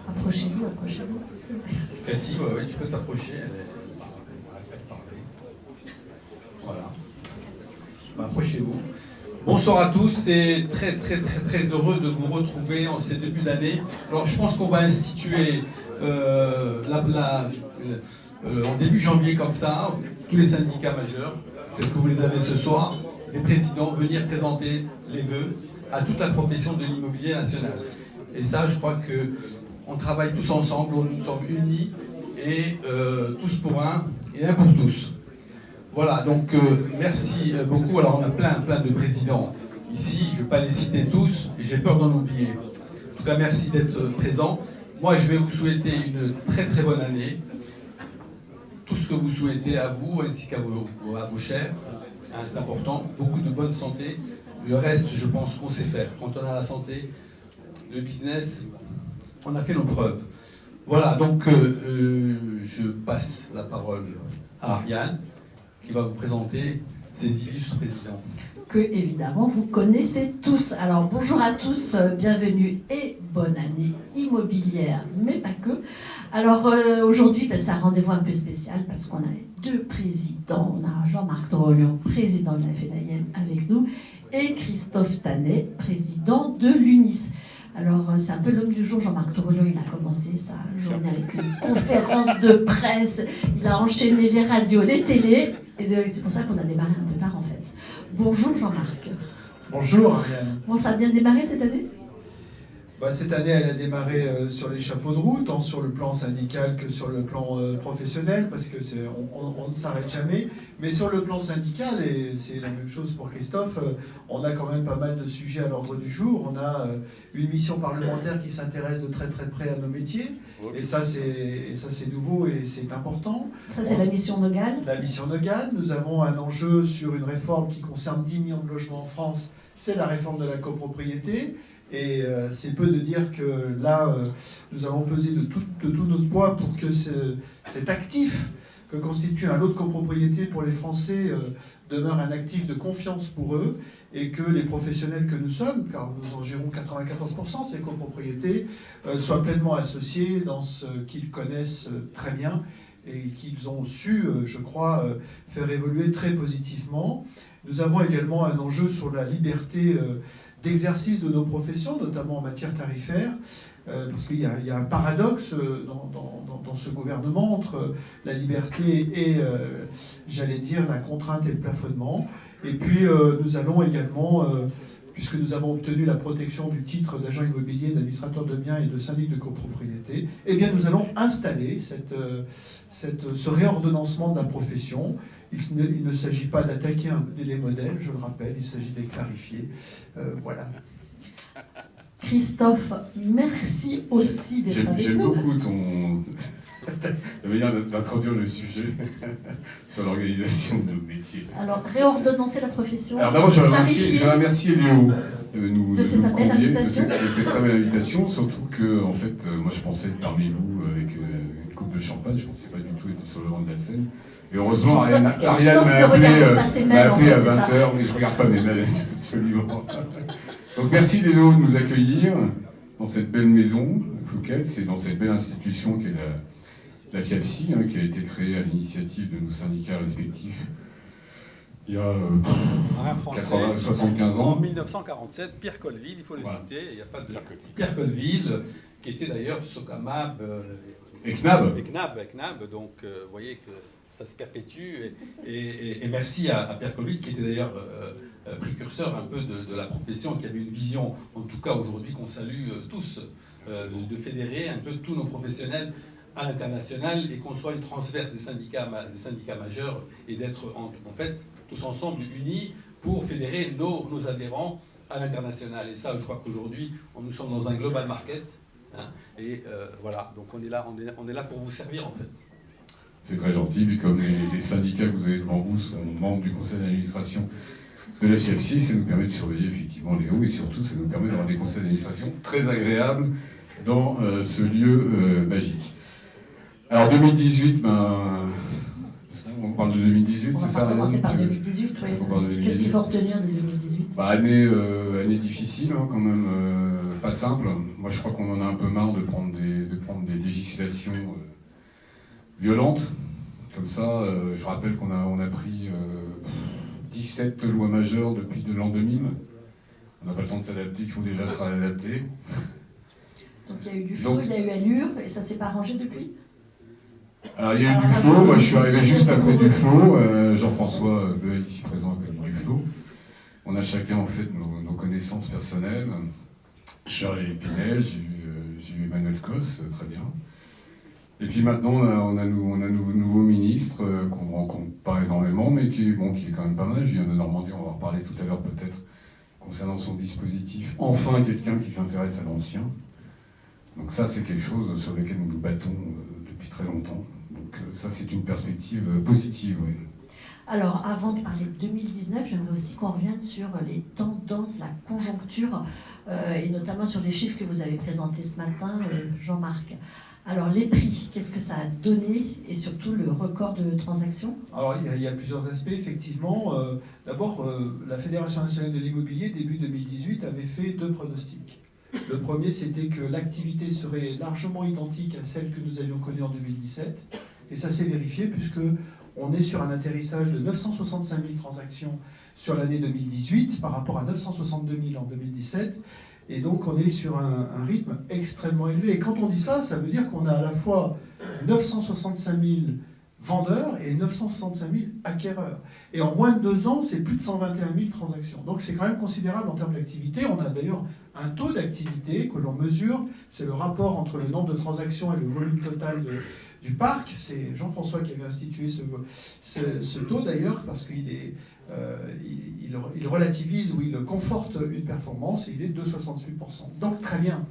Approchez-vous, approchez-vous. Cathy, ouais, tu peux t'approcher. Voilà. Approchez-vous. Bonsoir à tous, c'est très heureux de vous retrouver en ces débuts d'année. Alors je pense qu'on va instituer en début janvier comme ça, tous les syndicats majeurs, peut-être que vous les avez ce soir, les présidents venir présenter les vœux à toute la profession de l'immobilier national. Et ça, je crois qu'on travaille tous ensemble, nous sommes unis, et tous pour un, et un pour tous. Voilà, donc merci beaucoup. Alors on a plein de présidents ici, je ne vais pas les citer tous, et j'ai peur d'en oublier. En tout cas, merci d'être présents. Moi, je vais vous souhaiter une très bonne année. Tout ce que vous souhaitez à vous, ainsi qu'à vos chers, hein, c'est important. Beaucoup de bonne santé. Le reste, je pense qu'on sait faire. Quand on a la santé, le business, on a fait nos preuves. Voilà, donc je passe la parole à Ariane, qui va vous présenter ses illustres présidents. Que évidemment vous connaissez tous. Alors bonjour à tous, bienvenue et bonne année immobilière, mais pas que. Alors aujourd'hui, c'est un rendez-vous un peu spécial parce qu'on a les deux présidents. On a Jean-Marc Torolion, président de la FEDAIEM avec nous, et Christophe Tanet, président de l'UNIS. Alors, c'est un peu l'homme du jour, Jean-Marc Torolion. Il a commencé sa journée avec une conférence de presse. Il a enchaîné les radios, les télés. Et c'est pour ça qu'on a démarré un peu tard, en fait. Bonjour, Jean-Marc. Bonjour, Ariane. Bon, ça a bien démarré cette année ? Cette année, elle a démarré sur les chapeaux de roue, tant sur le plan syndical que sur le plan professionnel, parce que on ne s'arrête jamais. Mais sur le plan syndical, et c'est la même chose pour Christophe, on a quand même pas mal de sujets à l'ordre du jour. On a une mission parlementaire qui s'intéresse de très près à nos métiers. Et ça, c'est nouveau et c'est important. Ça, c'est la mission Nogal. La mission Nogal. Nous avons un enjeu sur une réforme qui concerne 10 millions de logements en France. C'est la réforme de la copropriété. Et c'est peu de dire que là, nous allons peser de tout notre poids pour que cet actif que constitue un lot de copropriété pour les Français demeure un actif de confiance pour eux et que les professionnels que nous sommes, car nous en gérons 94% ces copropriétés, soient pleinement associés dans ce qu'ils connaissent très bien et qu'ils ont su, je crois, faire évoluer très positivement. Nous avons également un enjeu sur la liberté d'exercice de nos professions, notamment en matière tarifaire, parce qu'il y a un paradoxe dans ce gouvernement entre la liberté et, j'allais dire, la contrainte et le plafonnement. Et puis, nous allons également, puisque nous avons obtenu la protection du titre d'agent immobilier, d'administrateur de biens et de syndic de copropriété, eh bien, nous allons installer ce réordonnancement de la profession. Il ne s'agit pas d'attaquer les modèles, je le rappelle, il s'agit de les clarifier. Voilà. Christophe, merci aussi d'être avec nous. J'aime beaucoup ton manière d'introduire le sujet sur l'organisation de nos métiers. Alors, réordonnancer la profession. Alors d'abord, je remercie Léo de nous convier, de cette très belle invitation, surtout que, en fait, moi je pensais être parmi vous avec une coupe de champagne, je ne pensais pas du tout être sur le devant de la scène. Et heureusement, Ariane m'a appelé à 20h, mais je ne regarde pas mes mails, absolument. Donc merci Léo de nous accueillir dans cette belle maison, Fouquet, c'est dans cette belle institution qui est la FIAPSI, qui a été créée à l'initiative de nos syndicats respectifs il y a 75 ans. En 1947, Pierre Colville, il faut le citer, il n'y a pas de Pierre Colville, qui était d'ailleurs Socamab et CNAB. Donc vous voyez que ça se perpétue. Et merci à Pierre Colville, qui était d'ailleurs précurseur un peu de la profession, qui avait une vision, en tout cas aujourd'hui, qu'on salue tous, de fédérer un peu tous nos professionnels à l'international et qu'on soit une transverse des syndicats majeurs et d'être en fait tous ensemble unis pour fédérer nos adhérents à l'international. Et ça, je crois qu'aujourd'hui, nous sommes dans un global market. Voilà, donc on est là pour vous servir en fait. C'est très gentil, mais comme les syndicats que vous avez devant vous sont membres du conseil d'administration de la FIAPSI, ça nous permet de surveiller effectivement les hauts et surtout ça nous permet d'avoir des conseils d'administration très agréables dans ce lieu magique. Alors 2018, on parle de 2018, c'est ça? On va commencer par 2018, oui. Qu'est-ce qu'il faut retenir de 2018? Année difficile quand même pas simple. Moi, je crois qu'on en a un peu marre de prendre des législations violentes. Comme ça, je rappelle qu'on a pris 17 lois majeures depuis l'an 2000. On n'a pas le temps de s'adapter, il faut déjà se réadapter. Donc il y a eu du flot, il y a eu Allure, et ça s'est pas arrangé depuis? Alors il y a eu du flot, moi je suis arrivé juste après du flot. Jean-François, ici présent, a connu du flot. On a chacun en fait nos connaissances personnelles. Charles Pinel, j'ai eu Emmanuel Cos, très bien. Et puis maintenant, on a un nouveau ministre qu'on ne rencontre pas énormément, mais qui est quand même pas mal. Je viens de Normandie, on va en reparler tout à l'heure peut-être, concernant son dispositif. Enfin, quelqu'un qui s'intéresse à l'ancien. Donc ça, c'est quelque chose sur lequel nous nous battons depuis très longtemps. Donc ça, c'est une perspective positive, oui. Alors, avant de parler de 2019, j'aimerais aussi qu'on revienne sur les tendances, la conjoncture, et notamment sur les chiffres que vous avez présentés ce matin, Jean-Marc. Alors, les prix, qu'est-ce que ça a donné, et surtout le record de transactions? Alors, il y a plusieurs aspects, effectivement. D'abord, la Fédération nationale de l'immobilier, début 2018, avait fait 2 pronostics. Le premier, c'était que l'activité serait largement identique à celle que nous avions connue en 2017. Et ça s'est vérifié, puisque on est sur un atterrissage de 965 000 transactions sur l'année 2018 par rapport à 962 000 en 2017. Et donc on est sur un rythme extrêmement élevé. Et quand on dit ça, ça veut dire qu'on a à la fois 965 000 vendeurs et 965 000 acquéreurs. Et en moins de 2 ans, c'est plus de 121 000 transactions. Donc c'est quand même considérable en termes d'activité. On a d'ailleurs un taux d'activité que l'on mesure. C'est le rapport entre le nombre de transactions et le volume total du parc. C'est Jean-François qui avait institué ce taux d'ailleurs, parce qu'il est, il relativise ou il conforte une performance, et il est de 2,68%. Donc très bien.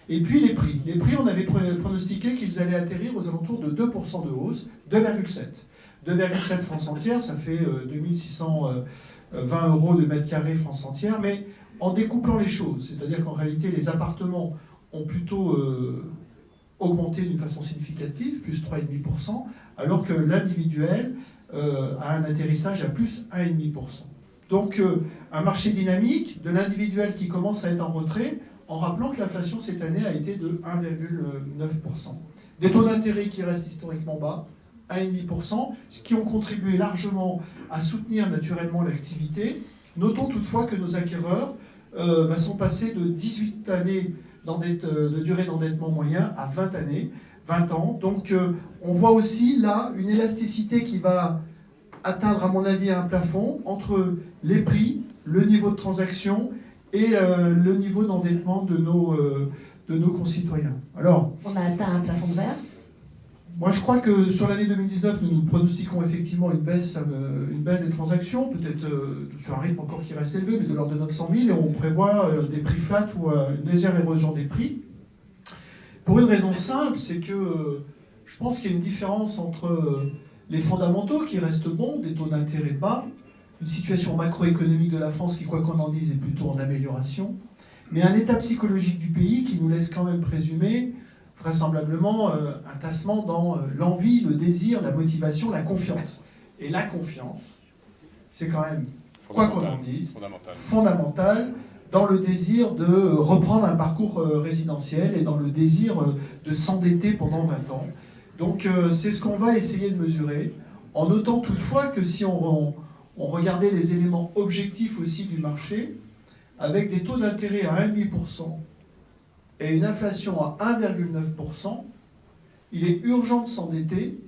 Et puis les prix. Les prix, on avait pronostiqué qu'ils allaient atterrir aux alentours de 2% de hausse, 2,7. 2,7 France entière, ça fait 2620 euros de mètre carré France entière, mais en découplant les choses. C'est-à-dire qu'en réalité, les appartements ont plutôt augmenté d'une façon significative, plus 3,5%, alors que l'individuel a un atterrissage à plus 1,5%. Donc un marché dynamique, de l'individuel qui commence à être en retrait, en rappelant que l'inflation cette année a été de 1,9%. Des taux d'intérêt qui restent historiquement bas, 1,5%, ce qui ont contribué largement à soutenir naturellement l'activité. Notons toutefois que nos acquéreurs sont passés de 18 années de durée d'endettement moyen à 20 ans. Donc on voit aussi là une élasticité qui va atteindre, à mon avis, un plafond entre les prix, le niveau de transaction et le niveau d'endettement de nos concitoyens. Alors, on a atteint un plafond de verre. Moi, je crois que sur l'année 2019, nous pronostiquons effectivement une baisse des transactions, peut-être sur un rythme encore qui reste élevé, mais de l'ordre de 900 000, et on prévoit des prix flats ou une légère érosion des prix. Pour une raison simple, c'est que je pense qu'il y a une différence entre les fondamentaux qui restent bons, des taux d'intérêt bas, une situation macroéconomique de la France qui, quoi qu'on en dise, est plutôt en amélioration, mais un état psychologique du pays qui nous laisse quand même présumer vraisemblablement un tassement dans l'envie, le désir, la motivation, la confiance. Et la confiance, c'est quand même, quoi qu'on en dise, fondamental dans le désir de reprendre un parcours résidentiel et dans le désir de s'endetter pendant 20 ans. Donc c'est ce qu'on va essayer de mesurer, en notant toutefois que si on regardait les éléments objectifs aussi du marché, avec des taux d'intérêt à 1,5%, et une inflation à 1,9%, il est urgent de s'endetter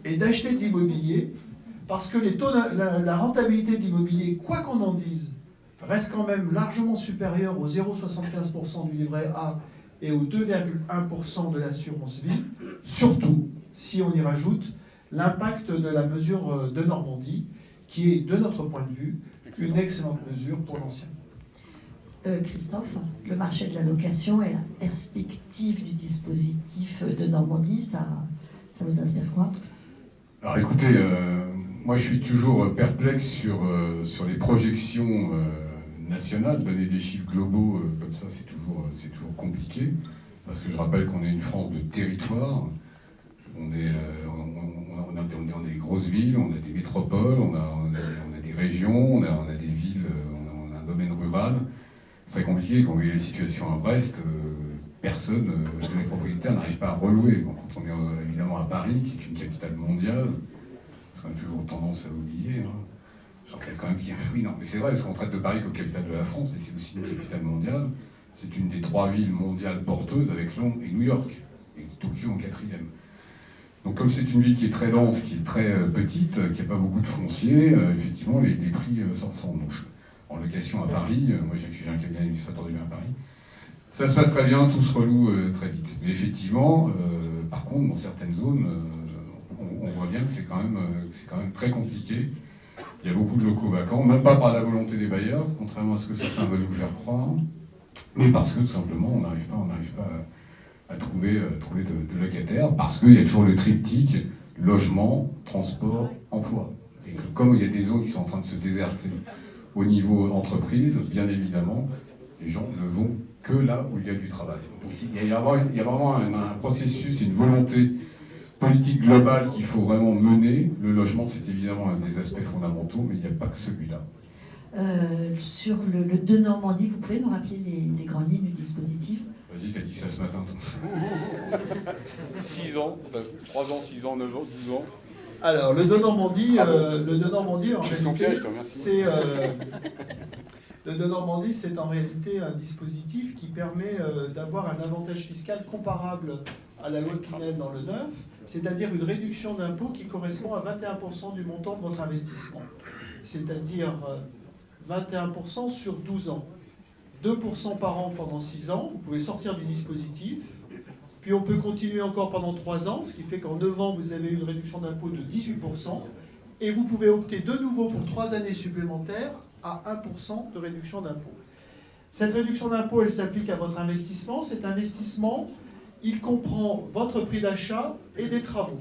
et d'acheter de l'immobilier, parce que la rentabilité de l'immobilier, quoi qu'on en dise, reste quand même largement supérieure aux 0,75% du livret A et aux 2,1% de l'assurance vie, surtout si on y rajoute l'impact de la mesure de Normandie, qui est, de notre point de vue, une excellente mesure pour l'ancien. Christophe, le marché de la location et la perspective du dispositif de Normandie, ça vous inspire quoi? Alors écoutez, moi je suis toujours perplexe sur les projections nationales. Donner des chiffres globaux comme ça, c'est toujours compliqué, parce que je rappelle qu'on est une France de territoire. On a des grosses villes, on a des métropoles, on a des régions, on a des villes, on a un domaine rural. très compliqué. Quand vous voyez les situations à Brest, personne, les propriétaires n'arrive pas à relouer. Bon, quand on est évidemment à Paris, qui est une capitale mondiale, on a toujours tendance à l'oublier. Hein. Je rappelle quand même qu'il y a... Oui, non, mais c'est vrai, parce qu'on traite de Paris comme capitale de la France, mais c'est aussi une capitale mondiale. C'est une des 3 villes mondiales porteuses avec Londres et New York, et Tokyo en 4e. Donc comme c'est une ville qui est très dense, qui est très petite, qui n'a pas beaucoup de foncier, effectivement les prix s'en mouchent. En location à Paris, moi j'ai un cabinet administrateur de biens à Paris, ça se passe très bien, tout se reloue très vite. Mais effectivement, par contre, dans certaines zones, on voit bien que c'est quand même très compliqué. Il y a beaucoup de locaux vacants, même pas par la volonté des bailleurs, contrairement à ce que certains veulent nous faire croire, mais parce que tout simplement on n'arrive pas à trouver de locataires, parce qu'il y a toujours le triptyque logement, transport, emploi. Et que comme il y a des zones qui sont en train de se déserter au niveau entreprise, bien évidemment, les gens ne vont que là où il y a du travail. Donc il y a vraiment un processus, une volonté politique globale qu'il faut vraiment mener. Le logement, c'est évidemment un des aspects fondamentaux, mais il n'y a pas que celui-là. Sur le de Normandie, vous pouvez nous rappeler les grandes lignes du dispositif? Vas-y, t'as dit ça ce matin. 6 ans, enfin 3 ans, 6 ans, 9 ans, 12 ans. Alors, le de Normandie, en Question réalité, piège, je te remercie. le de Normandie, c'est en réalité un dispositif qui permet d'avoir un avantage fiscal comparable à la loi de Pinel dans le neuf, c'est-à-dire une réduction d'impôt qui correspond à 21% du montant de votre investissement. C'est-à-dire 21% sur 12 ans. 2% par an pendant 6 ans, vous pouvez sortir du dispositif, puis on peut continuer encore pendant 3 ans, ce qui fait qu'en 9 ans, vous avez une réduction d'impôt de 18%, et vous pouvez opter de nouveau pour 3 années supplémentaires à 1% de réduction d'impôt. Cette réduction d'impôt, elle s'applique à votre investissement. Cet investissement, il comprend votre prix d'achat et des travaux.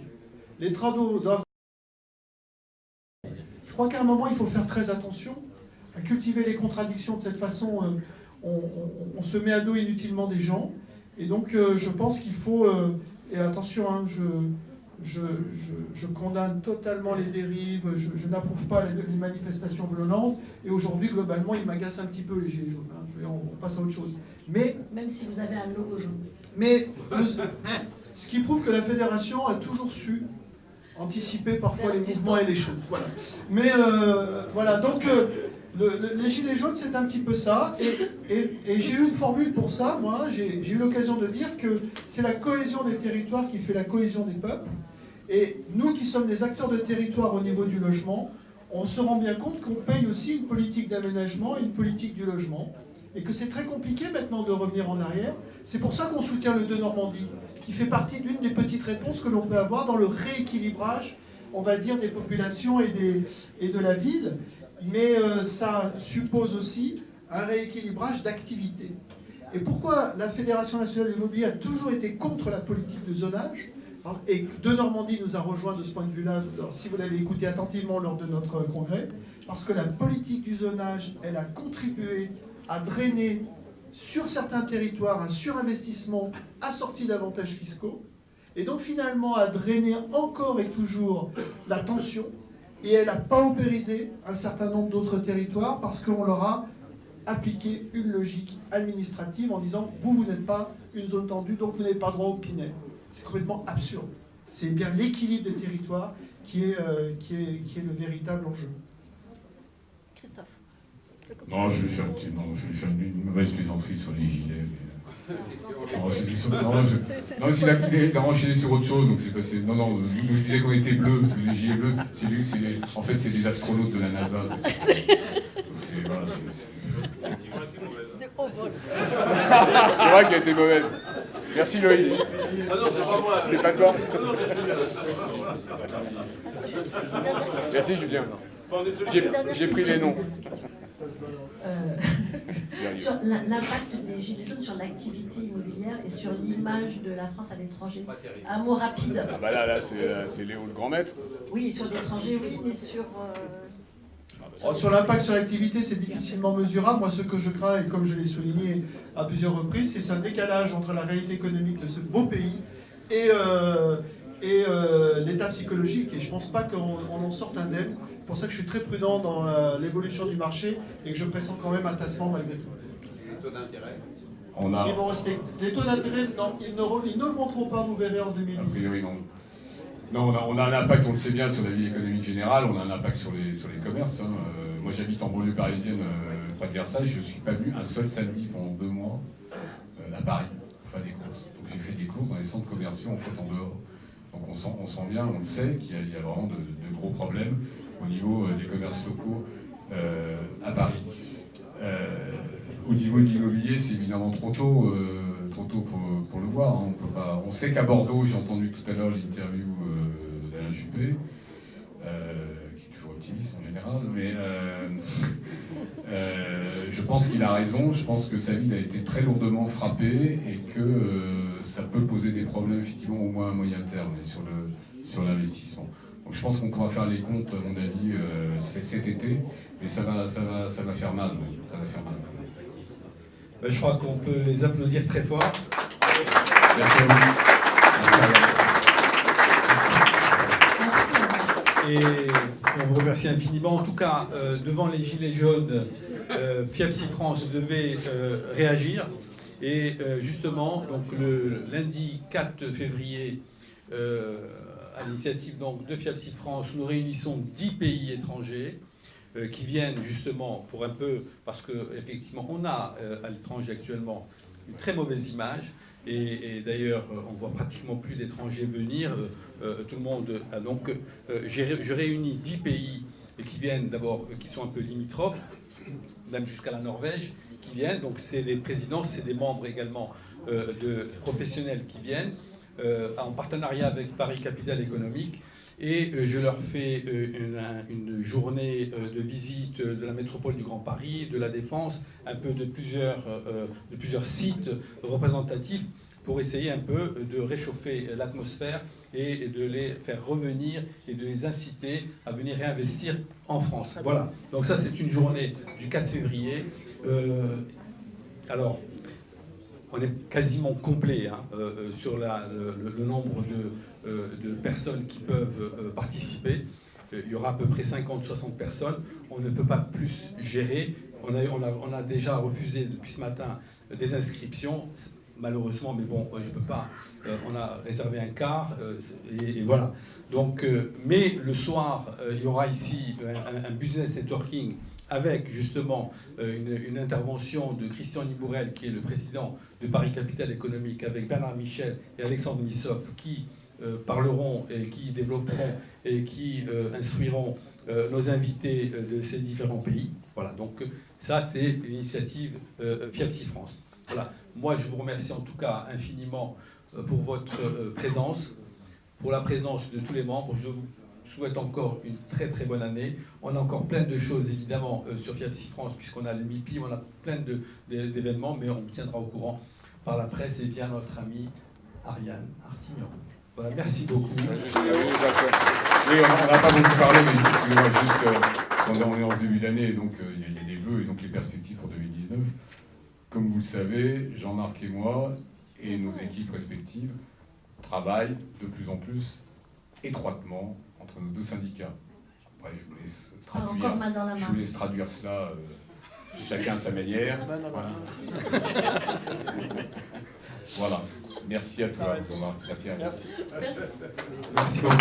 Les travaux doivent... Je crois qu'à un moment, il faut faire très attention à cultiver les contradictions. De cette façon, on se met à dos inutilement des gens. Et donc, je pense qu'il faut... et attention, hein, je condamne totalement les dérives, je n'approuve pas les manifestations violentes. Et aujourd'hui, globalement, il m'agace un petit peu les gilets jaunes. Hein. On passe à autre chose. Mais, même si vous avez un logo jaune. Mais ce qui prouve que la fédération a toujours su anticiper parfois les mouvements et les choses. Voilà. Mais voilà, donc les gilets jaunes, c'est un petit peu ça. Et j'ai eu une formule pour ça, moi. J'ai eu l'occasion de dire que c'est la cohésion des territoires qui fait la cohésion des peuples. Et nous qui sommes des acteurs de territoire au niveau du logement, on se rend bien compte qu'on paye aussi une politique d'aménagement et une politique du logement. Et que c'est très compliqué maintenant de revenir en arrière. C'est pour ça qu'on soutient le de Normandie, qui fait partie d'une des petites réponses que l'on peut avoir dans le rééquilibrage, on va dire, des populations et de la ville. Mais ça suppose aussi un rééquilibrage d'activité. Et pourquoi la Fédération nationale de l'immobilier a toujours été contre la politique de zonage, et de Normandie nous a rejoint de ce point de vue-là, si vous l'avez écouté attentivement lors de notre congrès, parce que la politique du zonage, elle a contribué à drainer sur certains territoires un surinvestissement assorti d'avantages fiscaux, et donc finalement à drainer encore et toujours la tension, et elle n'a pas opérisé un certain nombre d'autres territoires parce qu'on leur a appliqué une logique administrative en disant « vous n'êtes pas une zone tendue, donc vous n'avez pas droit au Pinel ». C'est complètement absurde. C'est bien l'équilibre des territoires qui est le véritable enjeu. Christophe. Non, je vais faire une mauvaise plaisanterie sur les gilets. Mais... il a enchaîné sur autre chose, donc c'est passé. Non, je disais qu'on était bleus, parce que les gilets bleus, en fait, c'est des astronautes de la NASA. C'est vrai qu'elle a été mauvaise. Merci Loïc. Ah non, c'est pas moi. C'est pas toi. Merci Julien. J'ai pris les noms. Sur l'impact des gilets jaunes sur l'activité immobilière et sur l'image de la France à l'étranger. Un mot rapide. Ah bah là c'est Léo le grand maître. Oui, sur l'étranger, oui, mais sur... Sur l'impact sur l'activité, c'est difficilement mesurable. Moi, ce que je crains, et comme je l'ai souligné à plusieurs reprises, c'est un décalage entre la réalité économique de ce beau pays et l'état psychologique. Et je ne pense pas qu'on en sorte indemne. C'est pour ça que je suis très prudent dans l'évolution du marché et que je pressens quand même un tassement malgré tout. Les taux d'intérêt. On a... Ils vont rester. Les taux d'intérêt, non, ils ne le montreront pas, vous verrez en 2010. A priori, non. Non, on a un impact, on le sait bien, sur la vie économique générale, on a un impact sur les commerces. Hein. Moi, j'habite en banlieue parisienne, près de Versailles, je ne suis pas venu un seul samedi pendant 2 mois à Paris pour faire des courses. Donc j'ai fait des courses dans les centres commerciaux, en fait, en dehors. Donc on sent bien, on le sait, qu'il y a vraiment de gros problèmes au niveau des commerces locaux à Paris. Au niveau de l'immobilier, c'est évidemment trop tôt pour le voir. Hein. On sait qu'à Bordeaux, j'ai entendu tout à l'heure l'interview d'Alain Juppé, qui est toujours optimiste en général, mais je pense qu'il a raison. Je pense que sa ville a été très lourdement frappée et que ça peut poser des problèmes, effectivement, au moins à moyen terme et sur l'investissement. Donc je pense qu'on pourra faire les comptes, à mon avis, cet été, mais ça va faire mal. Ça va faire mal. Je crois qu'on peut les applaudir très fort. Merci à vous. Merci. Et on vous remercie infiniment. En tout cas, devant les Gilets jaunes, FIAPSI France devait réagir. Et justement, donc, le lundi 4 février, à l'initiative donc, de FIAPSI France, nous réunissons 10 pays étrangers qui viennent justement pour un peu, parce qu'effectivement on a à l'étranger actuellement une très mauvaise image, et d'ailleurs on ne voit pratiquement plus d'étrangers venir, tout le monde a donc, je réunis 10 pays qui viennent d'abord, qui sont un peu limitrophes, même jusqu'à la Norvège, qui viennent, donc c'est des présidents, c'est des membres également de professionnels qui viennent, en partenariat avec Paris Capitale Économique. Et je leur fais une journée de visite de la métropole du Grand Paris, de la Défense, un peu de plusieurs sites représentatifs pour essayer un peu de réchauffer l'atmosphère et de les faire revenir et de les inciter à venir réinvestir en France. Voilà, donc ça c'est une journée du 4 février. Alors, on est quasiment complet hein, sur le nombre de personnes qui peuvent participer. Il y aura à peu près 50-60 personnes. On ne peut pas plus gérer. On a déjà refusé depuis ce matin des inscriptions, malheureusement, mais bon, je ne peux pas. On a réservé un quart, et voilà. Donc, mais le soir, il y aura ici un business networking avec justement une intervention de Christian Libourel, qui est le président de Paris Capitale Économique, avec Bernard Michel et Alexandre Missov, qui parleront et qui développeront et qui instruiront nos invités de ces différents pays. Voilà, donc ça c'est l'initiative FIAPSI France. Voilà, moi je vous remercie en tout cas infiniment pour votre présence, pour la présence de tous les membres. Je vous souhaite encore une très très bonne année. On a encore plein de choses évidemment sur FIAPSI France, puisqu'on a le MIPI, on a plein d'événements, mais on vous tiendra au courant par la presse et via notre ami Ariane Artignan. Voilà, merci beaucoup. Merci à vous, oui, on n'a pas beaucoup parlé, mais on est en début d'année, donc il y a des vœux et donc les perspectives pour 2019. Comme vous le savez, Jean-Marc et moi, et nos équipes respectives, travaillent de plus en plus étroitement entre nos deux syndicats. Bref, je vous laisse traduire, encore main dans la main. Je vous laisse traduire cela chacun à sa manière. Voilà. Voilà. Merci à toi, Jean-Marc. Merci à vous. Merci. Merci beaucoup.